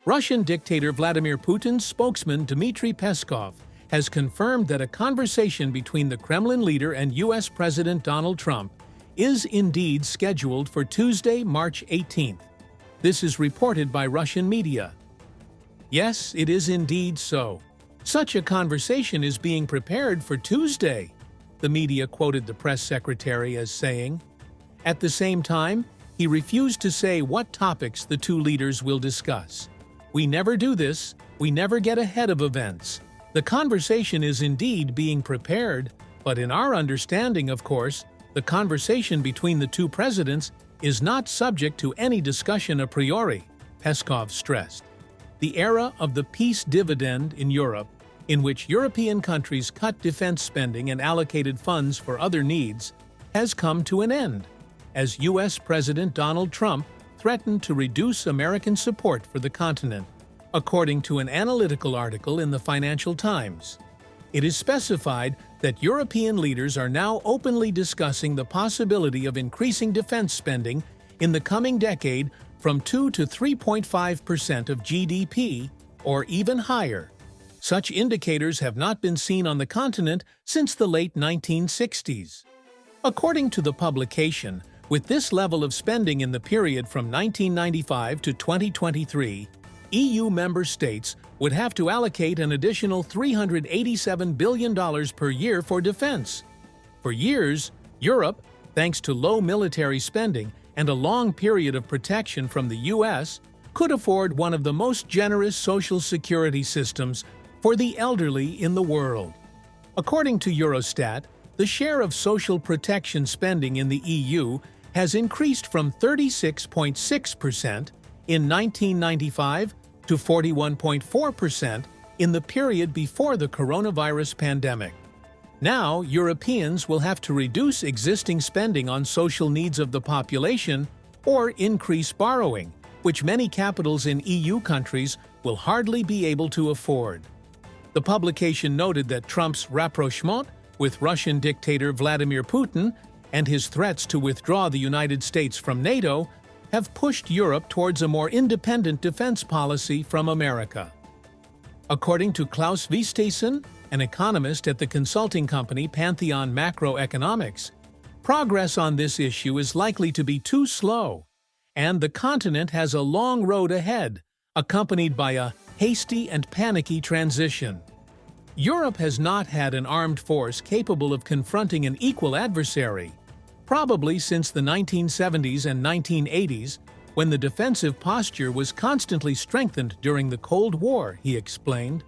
Russian dictator Vladimir Putin's spokesman Dmitry Peskov has confirmed that a conversation between the Kremlin leader and U.S. President Donald Trump is indeed scheduled for Tuesday, March 18th. This is reported by Russian media. Yes, it is indeed so. Such a conversation is being prepared for Tuesday, the media quoted the press secretary as saying. At the same time, he refused to say what topics the two leaders will discuss. We never do this, we never get ahead of events. The conversation is indeed being prepared, but in our understanding, of course, the conversation between the two presidents is not subject to any discussion a priori, Peskov stressed. The era of the peace dividend in Europe, in which European countries cut defense spending and allocated funds for other needs, has come to an end, as U.S. President Donald Trump threatened to reduce American support for the continent, according to an analytical article in the Financial Times. It is specified that European leaders are now openly discussing the possibility of increasing defense spending in the coming decade from 2 to 3.5% of GDP, or even higher. Such indicators have not been seen on the continent since the late 1960s. According to the publication, with this level of spending in the period from 1995 to 2023, EU member states would have to allocate an additional $387 billion per year for defense. For years, Europe, thanks to low military spending and a long period of protection from the US, could afford one of the most generous social security systems for the elderly in the world. According to Eurostat, the share of social protection spending in the EU has increased from 36.6% in 1995 to 41.4% in the period before the coronavirus pandemic. Now, Europeans will have to reduce existing spending on social needs of the population or increase borrowing, which many capitals in EU countries will hardly be able to afford. The publication noted that Trump's rapprochement with Russian dictator Vladimir Putin and his threats to withdraw the United States from NATO have pushed Europe towards a more independent defense policy from America. According to Klaus Vistesen, an economist at the consulting company Pantheon Macroeconomics, progress on this issue is likely to be too slow, and the continent has a long road ahead, accompanied by a hasty and panicky transition. Europe has not had an armed force capable of confronting an equal adversary, probably since the 1970s and 1980s, when the defensive posture was constantly strengthened during the Cold War, he explained.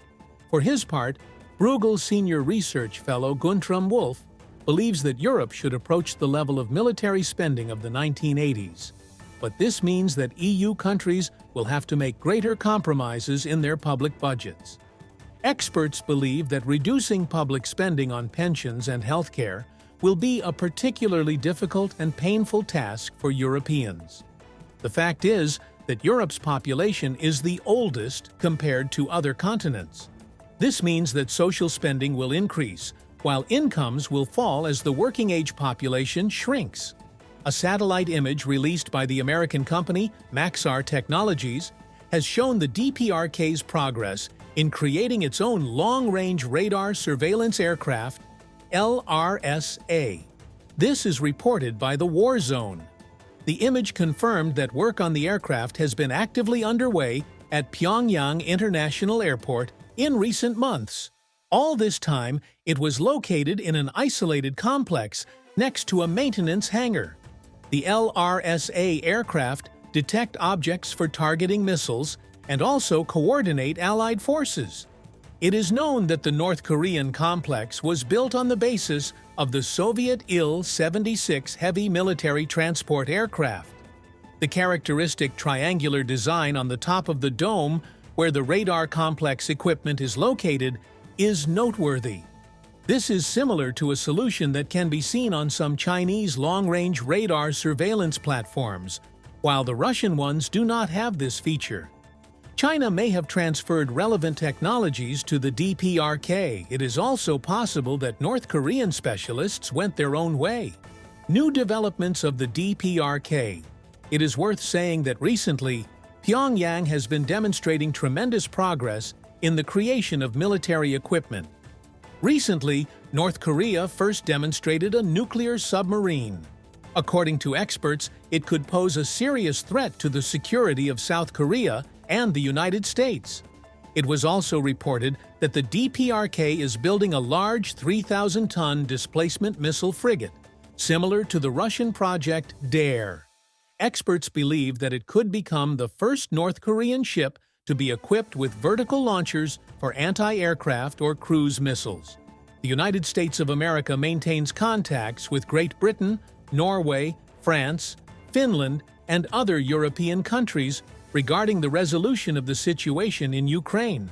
For his part, Bruegel senior research fellow Guntram Wolf believes that Europe should approach the level of military spending of the 1980s. But this means that EU countries will have to make greater compromises in their public budgets. Experts believe that reducing public spending on pensions and healthcare will be a particularly difficult and painful task for Europeans. The fact is that Europe's population is the oldest compared to other continents. This means that social spending will increase, while incomes will fall as the working-age population shrinks. A satellite image released by the American company Maxar Technologies has shown the DPRK's progress in creating its own long-range radar surveillance aircraft, LRSA. This is reported by the War Zone. The image confirmed that work on the aircraft has been actively underway at Pyongyang International Airport in recent months. All this time, it was located in an isolated complex next to a maintenance hangar. The LRSA aircraft detect objects for targeting missiles and also coordinate Allied forces. It is known that the North Korean complex was built on the basis of the Soviet Il-76 heavy military transport aircraft. The characteristic triangular design on the top of the dome, where the radar complex equipment is located, is noteworthy. This is similar to a solution that can be seen on some Chinese long-range radar surveillance platforms, while the Russian ones do not have this feature. China may have transferred relevant technologies to the DPRK. It is also possible that North Korean specialists went their own way. New developments of the DPRK. It is worth saying that recently, Pyongyang has been demonstrating tremendous progress in the creation of military equipment. Recently, North Korea first demonstrated a nuclear submarine. According to experts, it could pose a serious threat to the security of South Korea and the United States. It was also reported that the DPRK is building a large 3,000-ton displacement missile frigate, similar to the Russian project DARE. Experts believe that it could become the first North Korean ship to be equipped with vertical launchers for anti-aircraft or cruise missiles. The United States of America maintains contacts with Great Britain, Norway, France, Finland, and other European countries regarding the resolution of the situation in Ukraine.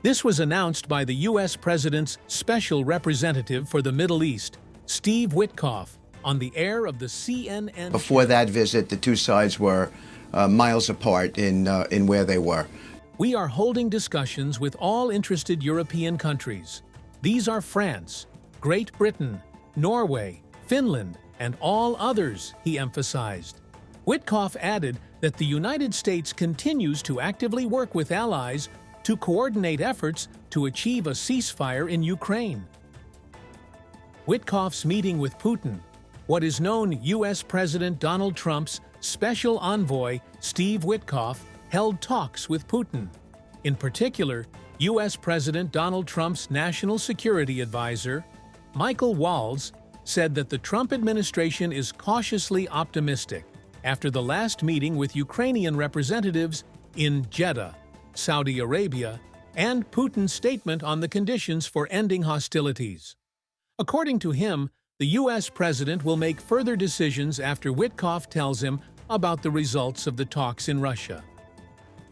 This was announced by the U.S. President's Special Representative for the Middle East, Steve Witkoff, on the air of the CNN. Before that visit, the two sides were miles apart in where they were. We are holding discussions with all interested European countries. These are France, Great Britain, Norway, Finland, and all others, he emphasized. Witkoff added that the United States continues to actively work with allies to coordinate efforts to achieve a ceasefire in Ukraine. Witkoff's meeting with Putin, what is known U.S. President Donald Trump's special envoy, Steve Witkoff, held talks with Putin. In particular, U.S. President Donald Trump's national security advisor, Michael Waltz, said that the Trump administration is cautiously optimistic after the last meeting with Ukrainian representatives in Jeddah, Saudi Arabia, and Putin's statement on the conditions for ending hostilities. According to him, the U.S. president will make further decisions after Witkoff tells him about the results of the talks in Russia.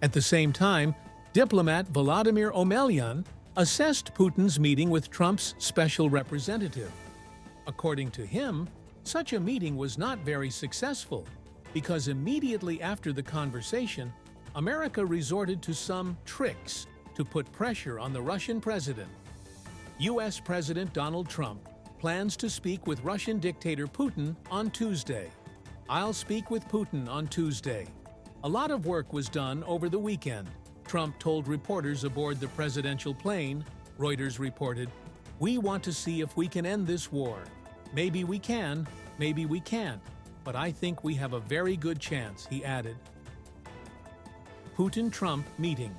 At the same time, diplomat Vladimir Omelyan assessed Putin's meeting with Trump's special representative. According to him, such a meeting was not very successful because immediately after the conversation, America resorted to some tricks to put pressure on the Russian president. U.S. President Donald Trump plans to speak with Russian dictator Putin on Tuesday. I'll speak with Putin on Tuesday. A lot of work was done over the weekend, Trump told reporters aboard the presidential plane. Reuters reported, "We want to see if we can end this war. Maybe we can, maybe we can't, but I think we have a very good chance," he added. Putin-Trump meeting.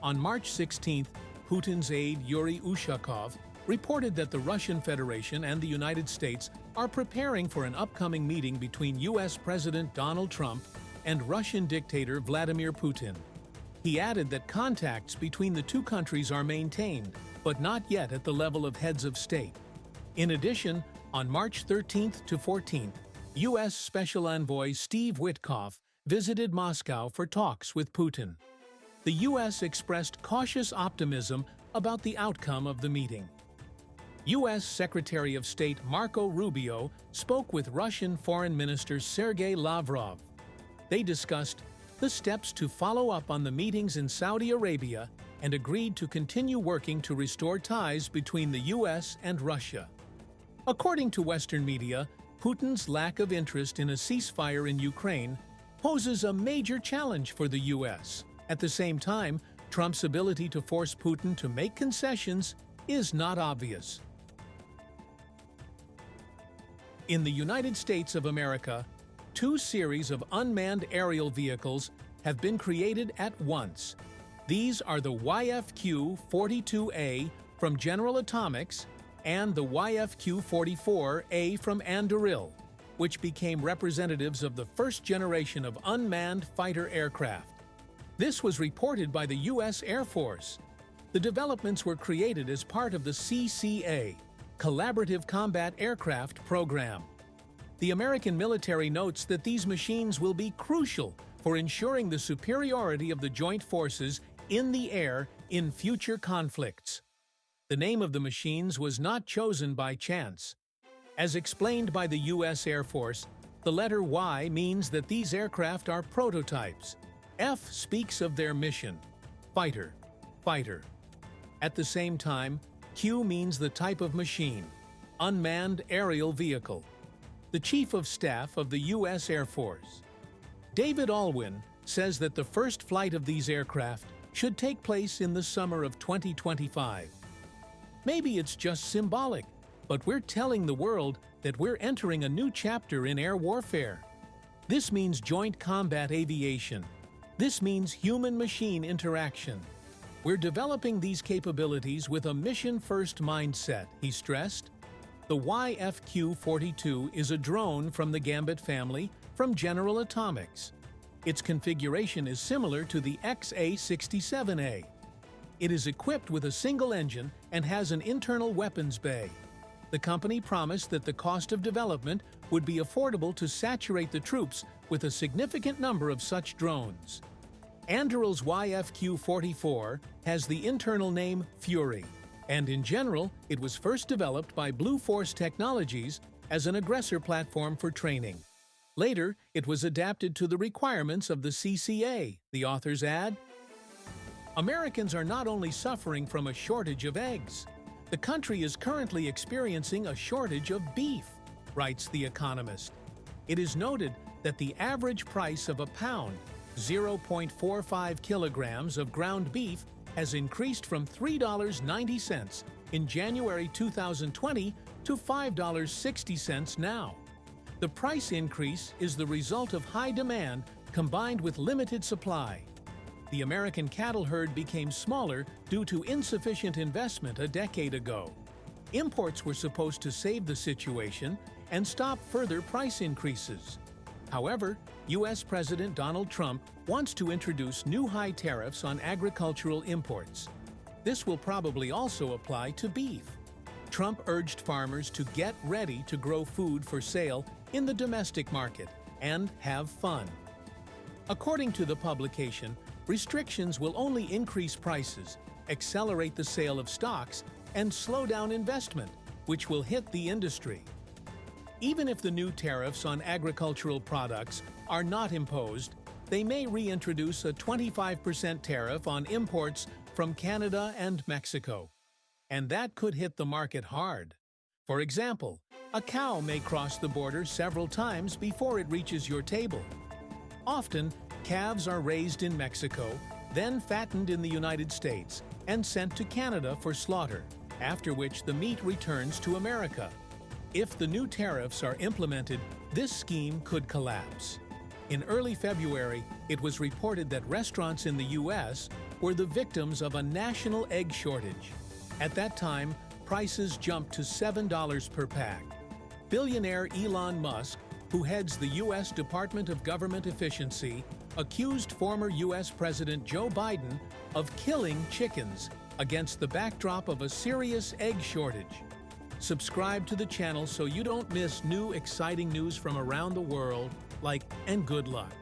On March 16th, Putin's aide Yuri Ushakov reported that the Russian Federation and the United States are preparing for an upcoming meeting between U.S. President Donald Trump and Russian dictator Vladimir Putin. He added that contacts between the two countries are maintained, but not yet at the level of heads of state. In addition, on March 13th to 14th, U.S. Special Envoy Steve Witkoff visited Moscow for talks with Putin. The U.S. expressed cautious optimism about the outcome of the meeting. U.S. Secretary of State Marco Rubio spoke with Russian Foreign Minister Sergei Lavrov. They discussed the steps to follow up on the meetings in Saudi Arabia and agreed to continue working to restore ties between the U.S. and Russia. According to Western media, Putin's lack of interest in a ceasefire in Ukraine poses a major challenge for the U.S. At the same time, Trump's ability to force Putin to make concessions is not obvious. In the United States of America, two series of unmanned aerial vehicles have been created at once. These are the YFQ-42A from General Atomics and the YFQ-44A from Anduril, which became representatives of the first generation of unmanned fighter aircraft. This was reported by the U.S. Air Force. The developments were created as part of the CCA, Collaborative Combat Aircraft Program. The American military notes that these machines will be crucial for ensuring the superiority of the joint forces in the air in future conflicts. The name of the machines was not chosen by chance. As explained by the U.S. Air Force, the letter Y means that these aircraft are prototypes. F speaks of their mission, fighter, fighter. At the same time, Q means the type of machine, unmanned aerial vehicle. The Chief of Staff of the U.S. Air Force, David Allwin, says that the first flight of these aircraft should take place in the summer of 2025. Maybe it's just symbolic, but we're telling the world that we're entering a new chapter in air warfare. This means joint combat aviation. This means human-machine interaction. We're developing these capabilities with a mission-first mindset, he stressed. The YFQ-42 is a drone from the Gambit family from General Atomics. Its configuration is similar to the XA-67A. It is equipped with a single engine and has an internal weapons bay. The company promised that the cost of development would be affordable to saturate the troops with a significant number of such drones. Anduril's YFQ-44 has the internal name Fury, and in general, it was first developed by Blue Force Technologies as an aggressor platform for training. Later, it was adapted to the requirements of the CCA, the authors add. Americans are not only suffering from a shortage of eggs. The country is currently experiencing a shortage of beef, writes The Economist. It is noted that the average price of a pound, 0.45 kilograms of ground beef, has increased from $3.90 in January 2020 to $5.60 now. The price increase is the result of high demand combined with limited supply. The American cattle herd became smaller due to insufficient investment a decade ago. Imports were supposed to save the situation and stop further price increases. However, U.S. President Donald Trump wants to introduce new high tariffs on agricultural imports. This will probably also apply to beef. Trump urged farmers to get ready to grow food for sale in the domestic market and have fun. According to the publication, restrictions will only increase prices, accelerate the sale of stocks, and slow down investment, which will hit the industry. Even if the new tariffs on agricultural products are not imposed, they may reintroduce a 25% tariff on imports from Canada and Mexico. And that could hit the market hard. For example, a cow may cross the border several times before it reaches your table. Often, calves are raised in Mexico, then fattened in the United States, and sent to Canada for slaughter, after which the meat returns to America. If the new tariffs are implemented, this scheme could collapse. In early February, it was reported that restaurants in the U.S. were the victims of a national egg shortage. At that time, prices jumped to $7 per pack. Billionaire Elon Musk, who heads the U.S. Department of Government Efficiency, accused former U.S. President Joe Biden of killing chickens against the backdrop of a serious egg shortage. Subscribe to the channel so you don't miss new exciting news from around the world, and good luck.